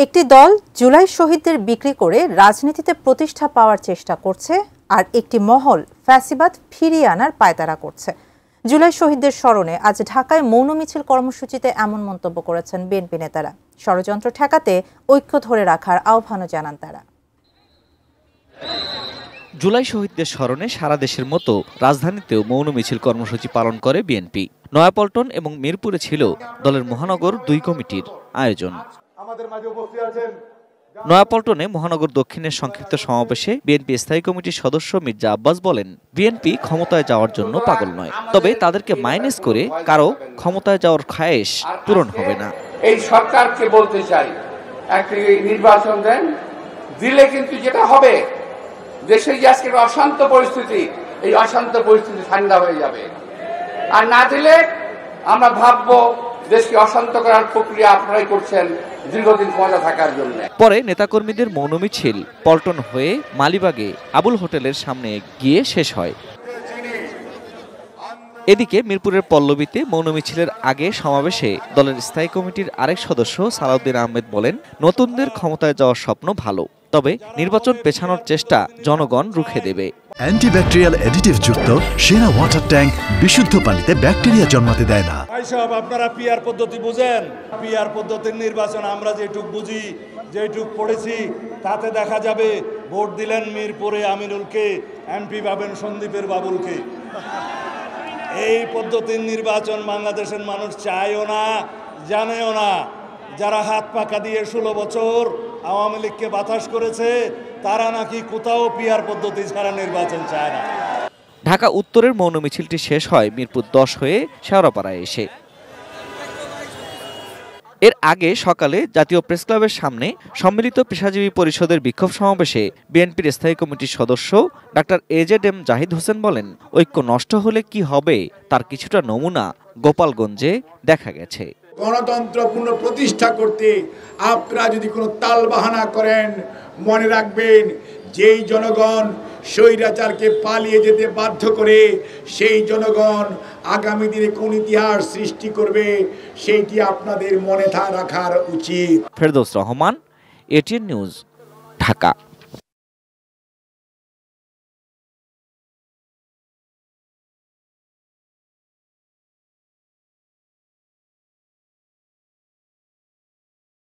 একটি দল জুলাই শহীদদের বিক্রি করে রাজনীতিতে প্রতিষ্ঠা পাওয়ার চেষ্টা করছে, আর একটি মহল ফ্যাসিবাদ ফিরিয়ে আনার পায়তারা করছে। জুলাই শহীদদের স্মরণে আজ ঢাকায় মৌন মিছিল কর্মসূচিতে এমন মন্তব্য করেছেন বিএনপি নেতারা। ষড়যন্ত্র ঠেকাতে ঐক্য ধরে রাখার আহ্বানও জানান তারা। জুলাই শহীদদের স্মরণে সারা দেশের মতো রাজধানীতেও মৌন মিছিল কর্মসূচি পালন করে বিএনপি। নয়াপল্টন এবং মিরপুরে ছিল দলের মহানগর 2 কমিটির আয়োজন। নয়াপল্টনে মহানগর দক্ষিণের সংক্ষিপ্ত সমাবেশে বিএনপি স্থায়ী কমিটির সদস্য মির্জা আব্বাস বলেন, বিএনপি ক্ষমতায় যাওয়ার জন্য পাগল নয়, তবে তাদেরকে মাইনাস করে কারো ক্ষমতায় যাওয়ার খায়েশ পূরণ হবে না। এই সরকারকে বলতে চাই, একটি নির্বাচন দেন, দিলে কিন্তু যেটা হবে, দেশে যে আজকে অশান্ত পরিস্থিতি, এই অশান্ত পরিস্থিতি ঠান্ডা হয়ে যাবে। আর না দিলে আমরা ভাববো দেশকে অশান্ত করার প্রক্রিয়া আপনারাই করছেন দীর্ঘদিন ক্ষমতা থাকার জন্য। পরে নেতাকর্মীদের মৌন মিছিল পল্টন হয়ে মালিবাগে আবুল হোটেলের সামনে গিয়ে শেষ হয়। এদিকে মিরপুরের পল্লবীতে মৌন মিছিলের আগে সমাবেশে দলের স্থায়ী কমিটির আরেক সদস্য সালাউদ্দিন আহমেদ বলেন, নতুনদের ক্ষমতায় যাওয়ার স্বপ্ন ভালো, তবে নির্বাচন পেছানোর চেষ্টা জনগণ রুখে দেবে। অ্যান্টিব্যাকটেরিয়াল অ্যাডিটিভ যুক্ত সেরা ওয়াটার ট্যাঙ্ক বিশুদ্ধ পানিতে ব্যাকটেরিয়া জন্মাতে দেয় না। সব আপনারা পিআর পদ্ধতি বুঝেন। পিআর পদ্ধতির নির্বাচন আমরা যেটুক বুঝি, যেটুক পড়েছি, তাতে দেখা যাবে ভোট দিলেন মিরপুরে আমিনুলকে, এমপি পাবেন সন্দীপের বাবুলকে। এই পদ্ধতির নির্বাচন বাংলাদেশের মানুষ চায়ও না, জানেও না। যারা হাত পাকা দিয়ে 16 বছর আওয়ামী লীগকে বাতাস করেছে, তারা নাকি কোথাও পিআর পদ্ধতি ছাড়া নির্বাচন চায় না। ঢাকা উত্তরের মৌন মিছিলটি শেষ হয় মিরপুর 10 হয়ে শেওড়াপাড়ায় এসে। এর আগে সকালে জাতীয় প্রেসক্লাবের সামনে সম্মিলিত পেশাজীবী পরিষদের বিক্ষোভ সমাবেশে বিএনপির স্থায়ী কমিটির সদস্য ডাক্তার AZM জাহিদ হোসেন বলেন, ঐক্য নষ্ট হলে কি হবে তার কিছুটা নমুনা গোপালগঞ্জে দেখা গেছে। গণতন্ত্র পুনঃপ্রতিষ্ঠা করতে আপনারা যদি কোনো তালবাহানা করেন, মনে রাখবেন যেই জনগণ স্বৈরাচারকে পালিয়ে যেতে বাধ্য করে, সেই জনগণ আগামী দিনে কোন ইতিহাস সৃষ্টি করবে সেইটি আপনাদের মনে রাখার উচিত। Ferdous Rahman, ATN news, Dhaka.